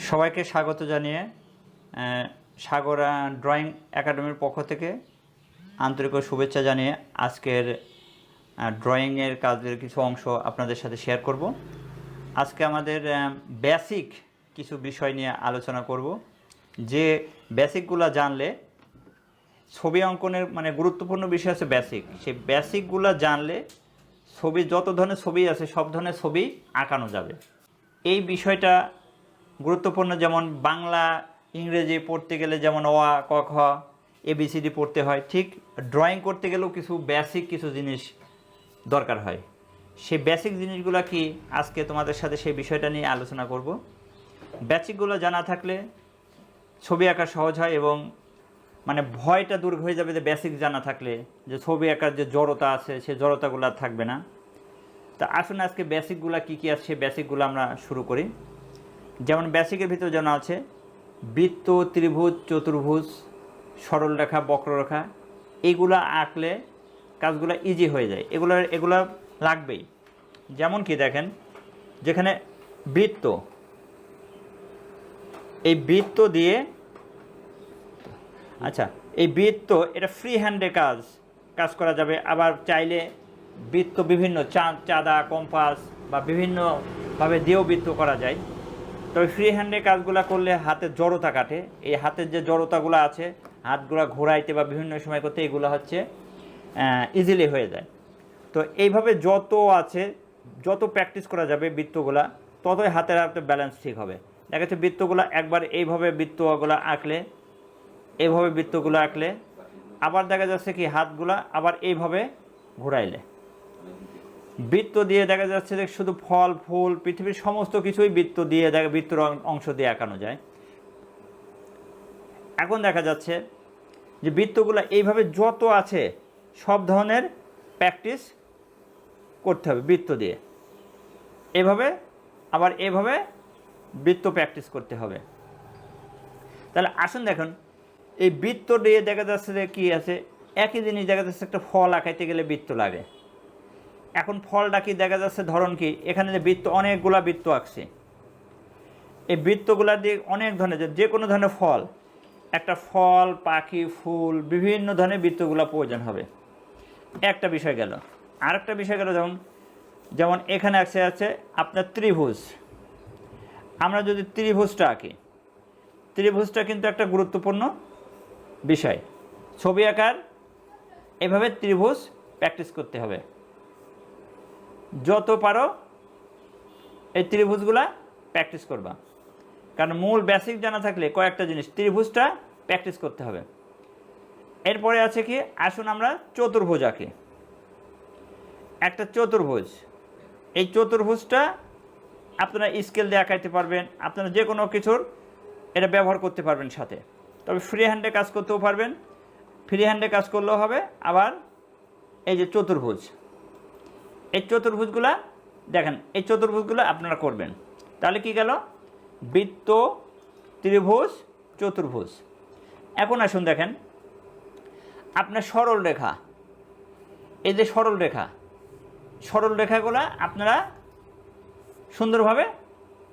সবাইকে স্বাগত জানিয়ে সাগরা ড্রয়িং একাডেমির পক্ষ থেকে আন্তরিক শুভেচ্ছা জানিয়ে আজকের ড্রয়িংয়ের কাজের কিছু অংশ আপনাদের সাথে শেয়ার করব। আজকে আমাদের বেসিক কিছু বিষয় নিয়ে আলোচনা করব, যে বেসিকগুলো জানলে ছবি অঙ্কনের গুরুত্বপূর্ণ বিষয় আছে বেসিক। সেই বেসিকগুলো জানলে ছবি, যত ধরনের ছবি আছে সব ধরনের ছবি আঁকানো যাবে। এই বিষয়টা গুরুত্বপূর্ণ। যেমন বাংলা ইংরেজি পড়তে গেলে যেমন অ আ ক খ এবিসিডি পড়তে হয়, ঠিক ড্রয়িং করতে গেলেও কিছু বেসিক কিছু জিনিস দরকার হয়। সেই বেসিক জিনিসগুলো কি, আজকে তোমাদের সাথে সেই বিষয়টা নিয়ে আলোচনা করব। বেসিকগুলো জানা থাকলে ছবি আঁকা সহজ হয় এবং ভয়টা দূর হয়ে যাবে, যে বেসিক জানা থাকলে যে ছবি আঁকার যে জড়তা আছে সেই জড়তাগুলো থাকবে না। তা আসুন আজকে বেসিকগুলো কী কী আছে সেই বেসিকগুলো আমরা শুরু করি। যেমন বেসিকের ভিতরে জানা আছে বৃত্ত, ত্রিভুজ, চতুর্ভুজ, সরলরেখা, বক্ররেখা। এইগুলো আঁকলে কাজগুলো ইজি হয়ে যায়। এগুলো লাগবেই। যেমন কি দেখেন, যেখানে বৃত্ত, এই বৃত্ত দিয়ে এই বৃত্ত এটা ফ্রি হ্যান্ডে কাজ করা যাবে। আবার চাইলে বৃত্ত বিভিন্ন চাঁদা, কম্পাস বা বিভিন্নভাবে দিয়েও বৃত্ত করা যায়। তবে ফ্রি হ্যান্ডে কাজগুলো করলে হাতের জড়তা কাটে। এই হাতের যে জড়তাগুলো আছে, হাতগুলো ঘোরাইতে বা বিভিন্ন সময় করতে, এগুলো হচ্ছে ইজিলি হয়ে যায়। তো এইভাবে যত প্র্যাকটিস করা যাবে বৃত্তগুলা, ততই হাতে ব্যালেন্স ঠিক হবে। দেখা যাচ্ছে বৃত্তগুলো একবার এইভাবে বৃত্তগুলো আঁকলে, এইভাবে বৃত্তগুলো আঁকলে, আবার দেখা যাচ্ছে কি হাতগুলা আবার এইভাবে ঘোরাইলে, বৃত্ত দিয়ে দেখা যাচ্ছে যে শুধু ফল ফুল পৃথিবীর সমস্ত কিছুই বৃত্তর অংশ দিয়ে আঁকানো যায়। এখন দেখা যাচ্ছে যে বৃত্তগুলো এইভাবে যত আছে সব ধরনের প্র্যাকটিস করতে হবে বৃত্ত দিয়ে। এভাবে বৃত্ত প্র্যাকটিস করতে হবে। তাহলে আসুন দেখুন, এই বৃত্ত দিয়ে দেখা যাচ্ছে যে কী আছে, একই জিনিস দেখা যাচ্ছে একটা ফল আঁকাইতে গেলে বৃত্ত লাগে। এখন ফলটা কি দেখা যাচ্ছে, ধরন কি, এখানে যে অনেকগুলা বৃত্ত আঁকছে, এই বৃত্তগুলা দিয়ে অনেক ধরনের যে কোনো ধরনের ফল, একটা ফল, পাখি, ফুল, বিভিন্ন ধরনের বৃত্তগুলা প্রয়োজন হবে। একটা বিষয় গেল। আরেকটা বিষয় গেল, যেমন এখানে আছে আপনার ত্রিভুজ। আমরা যদি ত্রিভুজটা আঁকি, ত্রিভুজটা কিন্তু একটা গুরুত্বপূর্ণ বিষয়। ছবি আঁকার এভাবে ত্রিভুজ প্র্যাকটিস করতে হবে। যত পারো এই ত্রিভুজগুলা প্র্যাকটিস করবা, কারণ মূল বেসিক জানা থাকলে কয়েকটা জিনিস ত্রিভুজটা প্র্যাকটিস করতে হবে। এরপরে আছে কি, আসুন আমরা চতুর্ভুজ আঁকি। একটা চতুর্ভুজ, এই চতুর্ভুজটা আপনারা স্কেল দিয়ে আঁকাইতে পারবেন, আপনারা যে কোনো কিছুর এটা ব্যবহার করতে পারবেন সাথে। তবে ফ্রি হ্যান্ডে কাজ করতেও পারবেন, ফ্রি হ্যান্ডে কাজ করলেও হবে। আবার এই যে চতুর্ভুজ, এই চতুর্ভুজগুলা দেখেন, এই চতুর্ভুজগুলো আপনারা করবেন। তাহলে কি গেল, বৃত্ত, ত্রিভুজ, চতুর্ভুজ। এখন আসুন দেখেন আপনার সরল রেখা, এই যে সরল রেখাগুলো আপনারা সুন্দরভাবে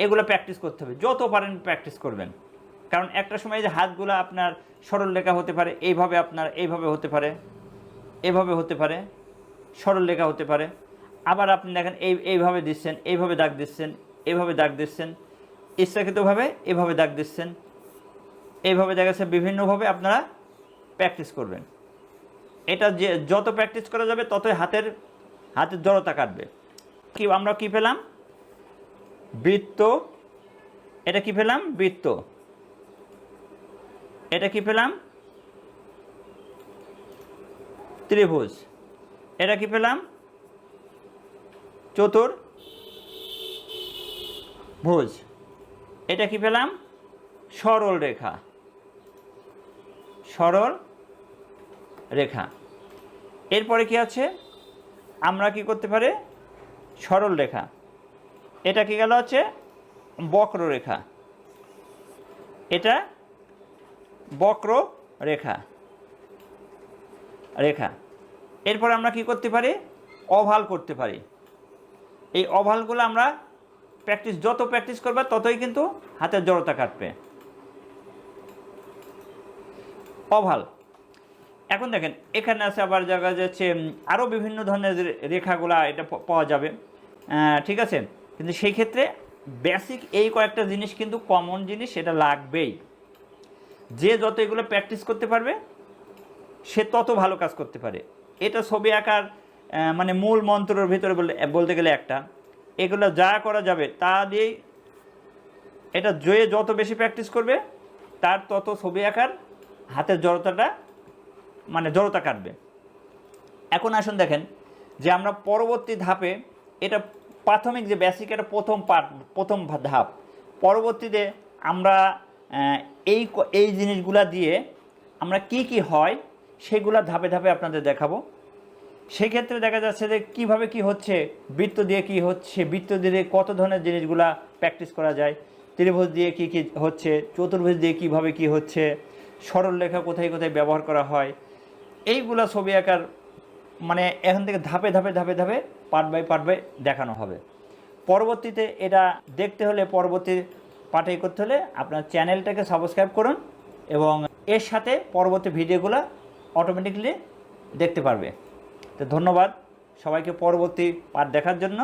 এগুলো প্র্যাকটিস করতে হবে। যত পারেন প্র্যাকটিস করবেন, কারণ একটা সময় যে হাতগুলো আপনার সরল রেখা হতে পারে, এইভাবে হতে পারে, এভাবে হতে পারে, সরল রেখা হতে পারে। আবার আপনি দেখেন এইভাবে দিচ্ছেন, এইভাবে দাগ দিচ্ছেন, এইভাবে দাগ দিচ্ছেন, ইচ্ছাকৃতভাবে এভাবে দাগ দিচ্ছেন, এইভাবে দেখা যাচ্ছে বিভিন্নভাবে আপনারা প্র্যাকটিস করবেন। এটা যে যত প্র্যাকটিস করা যাবে ততই হাতের জড়তা কাটবে। আমরা কি পেলাম, বৃত্ত। এটা কি পেলাম, বৃত্ত। এটা কি পেলাম, ত্রিভুজ। এটা কি পেলাম, চতুর্ভুজ। এটা কি পেলাম, সরল রেখা। এরপরে কি আছে, আমরা কি করতে পারি, সরল রেখা। এটা কি গেল, হচ্ছে বক্ররেখা। এটা বক্ররেখা। এরপরে আমরা কি করতে পারি, ওভাল করতে পারি। এই ওভালগুলো আমরা যত প্র্যাকটিস করবে ততই কিন্তু হাতের জড়তা কাটবে। ওভাল। এখন দেখেন এখানে আছে আবার জায়গা যাচ্ছে আরও বিভিন্ন ধরনের রেখাগুলা এটা পাওয়া যাবে, ঠিক আছে। কিন্তু সেই ক্ষেত্রে বেসিক এই কয়েকটা জিনিস কিন্তু কমন জিনিস, সেটা লাগবেই। যে যত এগুলো প্র্যাকটিস করতে পারবে সে তত ভালো কাজ করতে পারে। এটা ছবি আঁকার মানে মূল মন্ত্রের ভিতরে বলতে গেলে একটা, এগুলো যা করা যাবে তা দিয়েই, এটা যত বেশি প্র্যাকটিস করবে তার তত ছবি আঁকার হাতের জড়তাটা মানে জড়তা কাটবে। এখন আসুন দেখেন যে আমরা পরবর্তী ধাপে, এটা প্রাথমিক যে বেসিক, এটা প্রথম ধাপ। পরবর্তীতে আমরা এই জিনিসগুলা দিয়ে আমরা কি হয় সেগুলা ধাপে ধাপে আপনাদের দেখাবো। সেই ক্ষেত্রে দেখা যাচ্ছে যে কীভাবে কি হচ্ছে, বৃত্ত দিয়ে কি হচ্ছে, বৃত্ত দিয়ে কত ধরনের জিনিসগুলা প্র্যাকটিস করা যায়, ত্রিভুজ দিয়ে কি হচ্ছে, চতুর্ভুজ দিয়ে কিভাবে কি হচ্ছে, সরল রেখা কোথায় কোথায় ব্যবহার করা হয়, এইগুলা ছবি আঁকার মানে এখান থেকে ধাপে ধাপে ধাপে ধাপে পার্ট বাই দেখানো হবে। পরবর্তীতে এটা দেখতে হলে, পরবর্তী পার্টে করতে হলে আপনার চ্যানেলটাকে সাবস্ক্রাইব করুন এবং এর সাথে পরবর্তী ভিডিওগুলো অটোমেটিকলি দেখতে পারবে। তো ধন্যবাদ সবাইকে পরবর্তী পার্ট দেখার জন্য।